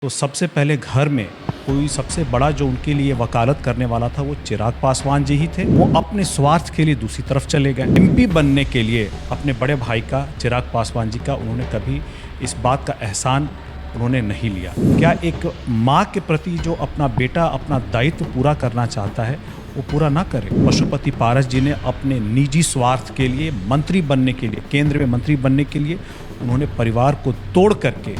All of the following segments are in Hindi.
तो सबसे पहले घर में कोई सबसे बड़ा जो उनके लिए वकालत करने वाला था वो चिराग पासवान जी ही थे। वो अपने स्वार्थ के लिए दूसरी तरफ चले गए। एमपी बनने के लिए अपने बड़े भाई का, चिराग पासवान जी का, उन्होंने कभी इस बात का एहसान उन्होंने नहीं लिया। क्या एक माँ के प्रति जो अपना बेटा अपना दायित्व पूरा करना चाहता है वो पूरा ना करे? पशुपति पारस जी ने अपने निजी स्वार्थ के लिए, मंत्री बनने के लिए, केंद्र में मंत्री बनने के लिए उन्होंने परिवार को तोड़ करके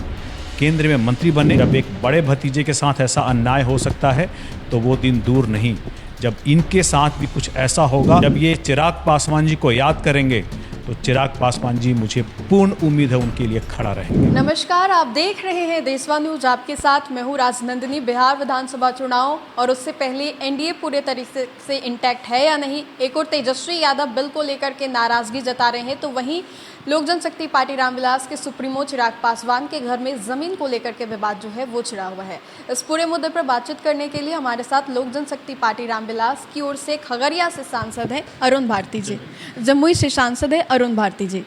केंद्र में मंत्री बने। जब एक बड़े भतीजे के साथ ऐसा अन्याय हो सकता है तो वो दिन दूर नहीं जब इनके साथ भी कुछ ऐसा होगा। जब ये चिराग पासवान जी को याद करेंगे तो चिराग पासवान जी, मुझे पूर्ण उम्मीद है, उनके लिए खड़ा रहेंगे। नमस्कार, आप देख रहे हैं देशवा न्यूज। आपके साथ मैं हूँ राजनंदिनी। बिहार विधानसभा चुनाव और उससे पहले एनडीए पूरे तरीके से इंटैक्ट है या नहीं, एक और तेजस्वी यादव बिल को लेकर के नाराजगी जता रहे हैं, तो वहीं लोक जनशक्ति पार्टी रामविलास के सुप्रीमो चिराग पासवान के घर में जमीन को लेकर के विवाद जो है वो छिड़ा हुआ है। इस पूरे मुद्दे पर बातचीत करने के लिए हमारे साथ लोक जनशक्ति पार्टी रामविलास की ओर से खगड़िया से सांसद हैं अरुण भारती जी, जमुई से सांसद है अरुण भारती जी।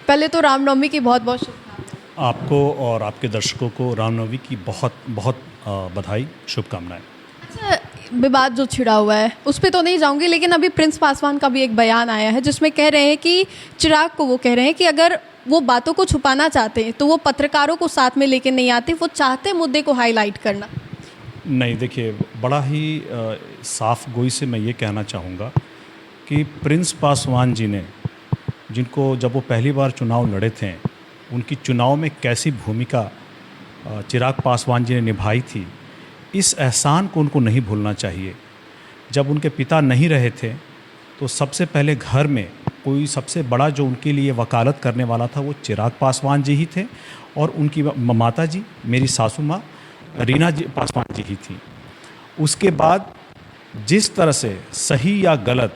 पहले तो रामनवमी की बहुत बहुत शुभकामनाएं। आपको और आपके दर्शकों को रामनवमी की बहुत बहुत बधाई, शुभकामनाएं। अच्छा, विवाद जो छिड़ा हुआ है उस पर तो नहीं जाऊंगी, लेकिन अभी प्रिंस पासवान का भी एक बयान आया है जिसमें कह रहे हैं कि चिराग को वो कह रहे हैं कि अगर वो बातों को छुपाना चाहते हैं तो वो पत्रकारों को साथ में लेके नहीं आते, वो चाहते मुद्दे को हाईलाइट करना। नहीं, देखिए, बड़ा ही साफ गोई से मैं ये कहना चाहूँगा कि प्रिंस पासवान जी ने, जिनको जब वो पहली बार चुनाव लड़े थे, उनकी चुनाव में कैसी भूमिका चिराग पासवान जी ने निभाई थी, इस एहसान को उनको नहीं भूलना चाहिए। जब उनके पिता नहीं रहे थे तो सबसे पहले घर में कोई सबसे बड़ा जो उनके लिए वकालत करने वाला था वो चिराग पासवान जी ही थे, और उनकी माता जी, मेरी सासू माँ रीना जी पासवान जी ही थी। उसके बाद जिस तरह से सही या गलत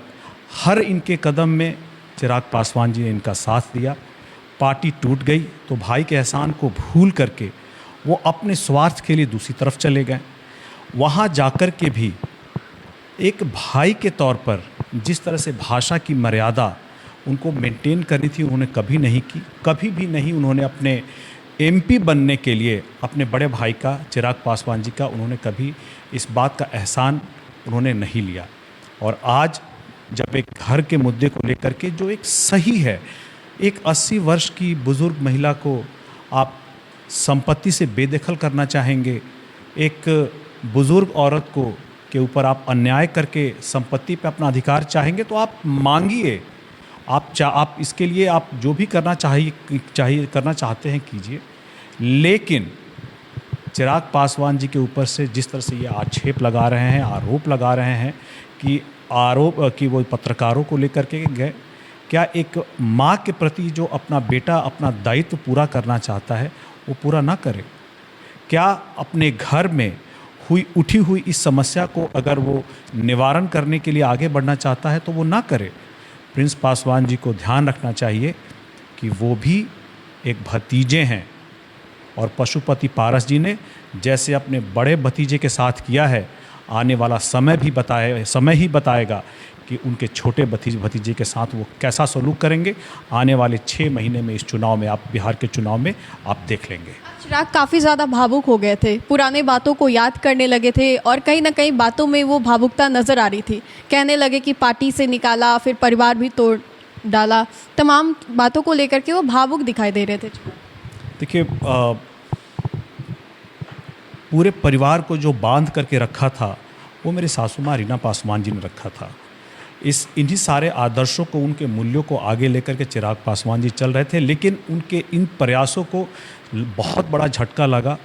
हर इनके कदम में चिराग पासवान जी ने इनका साथ दिया। पार्टी टूट गई तो भाई के एहसान को भूल करके वो अपने स्वार्थ के लिए दूसरी तरफ चले गए। वहाँ जाकर के भी एक भाई के तौर पर जिस तरह से भाषा की मर्यादा उनको मेंटेन करनी थी, उन्होंने कभी नहीं की। कभी भी नहीं उन्होंने अपने एमपी बनने के लिए अपने बड़े भाई का, चिराग पासवान जी का, उन्होंने कभी इस बात का एहसान उन्होंने नहीं लिया। और आज जब एक घर के मुद्दे को लेकर के जो एक सही है, एक 80 वर्ष की बुज़ुर्ग महिला को आप संपत्ति से बेदखल करना चाहेंगे, एक बुज़ुर्ग औरत को के ऊपर आप अन्याय करके संपत्ति पे अपना अधिकार चाहेंगे, तो आप मांगिए। आप इसके लिए आप जो भी करना करना चाहते हैं कीजिए। लेकिन चिराग पासवान जी के ऊपर से जिस तरह से ये आक्षेप लगा रहे हैं, आरोप लगा रहे हैं कि वो पत्रकारों को लेकर के गए, क्या एक माँ के प्रति जो अपना बेटा अपना दायित्व पूरा करना चाहता है वो पूरा ना करे? क्या अपने घर में उठी हुई इस समस्या को अगर वो निवारण करने के लिए आगे बढ़ना चाहता है तो वो ना करे? प्रिंस पासवान जी को ध्यान रखना चाहिए कि वो भी एक भतीजे हैं, और पशुपति पारस जी ने जैसे अपने बड़े भतीजे के साथ किया है, आने वाला समय ही बताएगा कि उनके छोटे भतीजे के साथ वो कैसा सलूक करेंगे। आने वाले 6 महीने में इस चुनाव में, आप बिहार के चुनाव में आप देख लेंगे। चिराग काफ़ी ज़्यादा भावुक हो गए थे, पुराने बातों को याद करने लगे थे, और कहीं ना कहीं बातों में वो भावुकता नज़र आ रही थी। कहने लगे कि पार्टी से निकाला, फिर परिवार भी तोड़ डाला, तमाम बातों को लेकर के वो भावुक दिखाई दे रहे थे। देखिए, पूरे परिवार को जो बांध करके रखा था वो मेरी सासू माँ रीना पासवान जी ने रखा था। इन्हीं सारे आदर्शों को, उनके मूल्यों को आगे लेकर के चिराग पासवान जी चल रहे थे। लेकिन उनके इन प्रयासों को बहुत बड़ा झटका लगा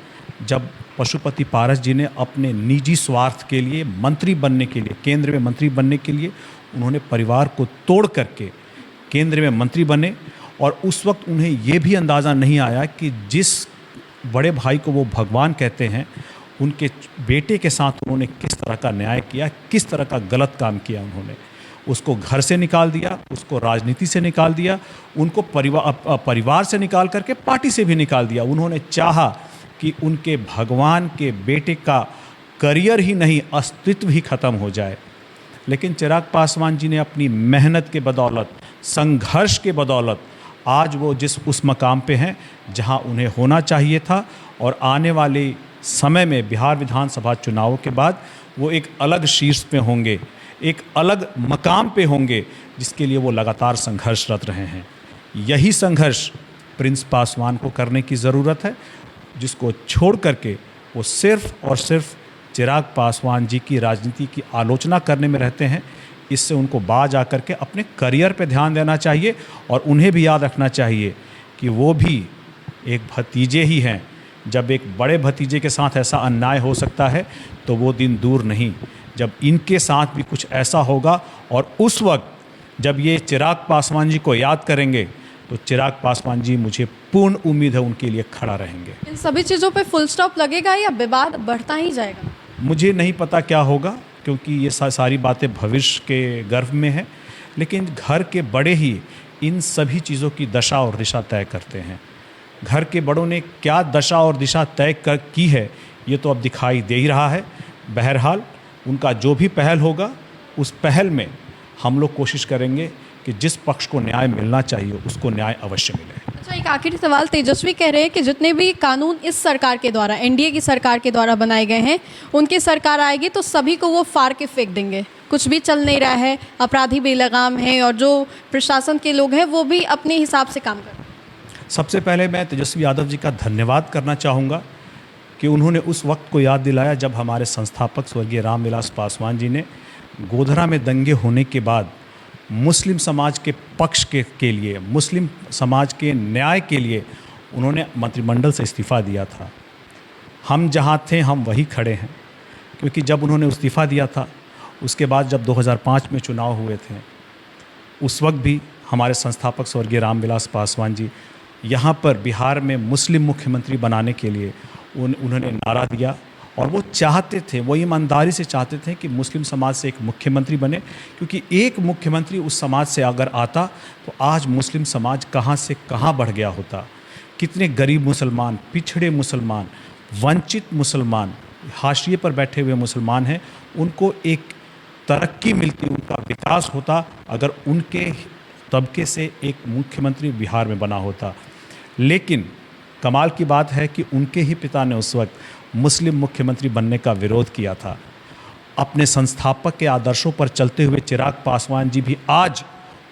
जब पशुपति पारस जी ने अपने निजी स्वार्थ के लिए, मंत्री बनने के लिए, केंद्र में मंत्री बनने के लिए उन्होंने परिवार को तोड़ करके केंद्र में मंत्री बने। और उस वक्त उन्हें ये भी अंदाज़ा नहीं आया कि जिस बड़े भाई को वो भगवान कहते हैं, उनके बेटे के साथ उन्होंने किस तरह का न्याय किया, किस तरह का गलत काम किया। उन्होंने उसको घर से निकाल दिया, उसको राजनीति से निकाल दिया, उनको परिवार से निकाल करके पार्टी से भी निकाल दिया। उन्होंने चाहा कि उनके भगवान के बेटे का करियर ही नहीं, अस्तित्व ही खत्म हो जाए। लेकिन चिराग पासवान जी ने अपनी मेहनत के बदौलत, संघर्ष के बदौलत आज वो उस मकाम पे हैं जहां उन्हें होना चाहिए था। और आने वाले समय में बिहार विधानसभा चुनाव के बाद वो एक अलग शीर्ष पे होंगे, एक अलग मकाम पे होंगे, जिसके लिए वो लगातार संघर्षरत रहे हैं। यही संघर्ष प्रिंस पासवान को करने की ज़रूरत है, जिसको छोड़ करके वो सिर्फ और सिर्फ चिराग पासवान जी की राजनीति की आलोचना करने में रहते हैं। इससे उनको बाज आकर के अपने करियर पे ध्यान देना चाहिए और उन्हें भी याद रखना चाहिए कि वो भी एक भतीजे ही हैं। जब एक बड़े भतीजे के साथ ऐसा अन्याय हो सकता है तो वो दिन दूर नहीं जब इनके साथ भी कुछ ऐसा होगा, और उस वक्त जब ये चिराग पासवान जी को याद करेंगे तो चिराग पासवान जी, मुझे पूर्ण उम्मीद है, उनके लिए खड़ा रहेंगे। इन सभी चीज़ों पे फुल स्टॉप लगेगा या विवाद बढ़ता ही जाएगा? मुझे नहीं पता क्या होगा, क्योंकि ये सारी बातें भविष्य के गर्भ में है, लेकिन घर के बड़े ही इन सभी चीज़ों की दशा और दिशा तय करते हैं। घर के बड़ों ने क्या दशा और दिशा तय की है, ये तो अब दिखाई दे ही रहा है। बहरहाल उनका जो भी पहल होगा, उस पहल में हम लोग कोशिश करेंगे कि जिस पक्ष को न्याय मिलना चाहिए उसको न्याय अवश्य मिले। अच्छा, एक आखिरी सवाल। तेजस्वी कह रहे हैं कि जितने भी कानून इस सरकार के द्वारा, एनडीए की सरकार के द्वारा बनाए गए हैं, उनकी सरकार आएगी तो सभी को वो फाड़ के फेंक देंगे। कुछ भी चल नहीं रहा है, अपराधी बेलगाम हैं और जो प्रशासन के लोग हैं वो भी अपने हिसाब से काम कर रहे हैं। सबसे पहले मैं तेजस्वी यादव जी का धन्यवाद करना चाहूँगा कि उन्होंने उस वक्त को याद दिलाया जब हमारे संस्थापक स्वर्गीय रामविलास पासवान जी ने गोधरा में दंगे होने के बाद मुस्लिम समाज के पक्ष के लिए, मुस्लिम समाज के न्याय के लिए उन्होंने मंत्रिमंडल से इस्तीफ़ा दिया था। हम जहाँ थे हम वहीं खड़े हैं, क्योंकि जब उन्होंने इस्तीफ़ा दिया था उसके बाद जब 2005 में चुनाव हुए थे, उस वक्त भी हमारे संस्थापक स्वर्गीय रामविलास पासवान जी यहाँ पर बिहार में मुस्लिम मुख्यमंत्री बनाने के लिए उन्होंने नारा दिया, और वो चाहते थे, वो ईमानदारी से चाहते थे कि मुस्लिम समाज से एक मुख्यमंत्री बने, क्योंकि एक मुख्यमंत्री उस समाज से अगर आता तो आज मुस्लिम समाज कहाँ से कहाँ बढ़ गया होता। कितने गरीब मुसलमान, पिछड़े मुसलमान, वंचित मुसलमान, हाशिए पर बैठे हुए मुसलमान हैं, उनको एक तरक्की मिलती, उनका विकास होता अगर उनके तबके से एक मुख्यमंत्री बिहार में बना होता। लेकिन कमाल की बात है कि उनके ही पिता ने उस वक्त मुस्लिम मुख्यमंत्री बनने का विरोध किया था। अपने संस्थापक के आदर्शों पर चलते हुए चिराग पासवान जी भी आज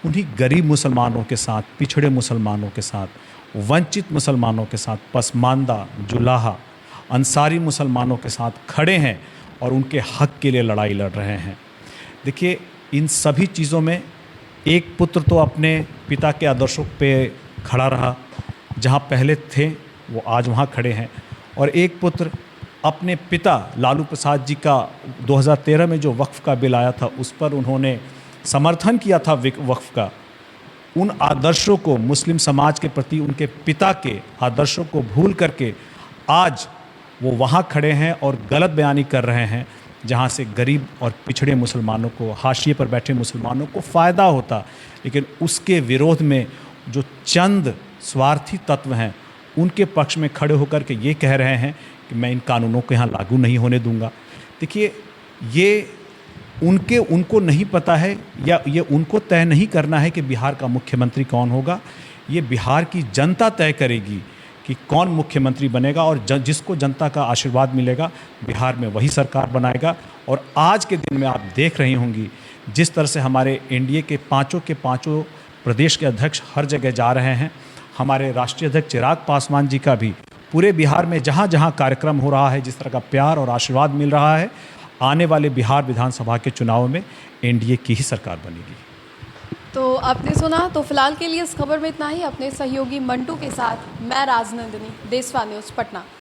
उन्हीं गरीब मुसलमानों के साथ, पिछड़े मुसलमानों के साथ, वंचित मुसलमानों के साथ, पसमानदा, जुलाहा, अंसारी मुसलमानों के साथ खड़े हैं और उनके हक के लिए लड़ाई लड़ रहे हैं। देखिए, इन सभी चीज़ों में एक पुत्र तो अपने पिता के आदर्शों पे खड़ा रहा, जहाँ पहले थे वो आज वहाँ खड़े हैं, और एक पुत्र अपने पिता लालू प्रसाद जी का 2013 में जो वक्फ का बिल आया था उस पर उन्होंने समर्थन किया था वक्फ का। उन आदर्शों को, मुस्लिम समाज के प्रति उनके पिता के आदर्शों को भूल करके आज वो वहाँ खड़े हैं और गलत बयानी कर रहे हैं, जहाँ से गरीब और पिछड़े मुसलमानों को, हाशिए पर बैठे मुसलमानों को फ़ायदा होता। लेकिन उसके विरोध में जो चंद स्वार्थी तत्व हैं उनके पक्ष में खड़े होकर के ये कह रहे हैं कि मैं इन कानूनों को यहाँ लागू नहीं होने दूंगा। देखिए, ये उनको नहीं पता है, या ये उनको तय नहीं करना है कि बिहार का मुख्यमंत्री कौन होगा। ये बिहार की जनता तय करेगी कि कौन मुख्यमंत्री बनेगा, और जिसको जनता का आशीर्वाद मिलेगा बिहार में वही सरकार बनाएगा। और आज के दिन में आप देख रही होंगी जिस तरह से हमारे एनडीए के पाँचों प्रदेश के अध्यक्ष हर जगह जा रहे हैं। हमारे राष्ट्रीय अध्यक्ष चिराग पासवान जी का भी पूरे बिहार में जहाँ जहाँ कार्यक्रम हो रहा है, जिस तरह का प्यार और आशीर्वाद मिल रहा है, आने वाले बिहार विधानसभा के चुनाव में एनडीए की ही सरकार बनेगी। तो आपने सुना, तो फिलहाल के लिए इस खबर में इतना ही। अपने सहयोगी मंटू के साथ मैं राजनंदिनी, देशवा न्यूज़, पटना।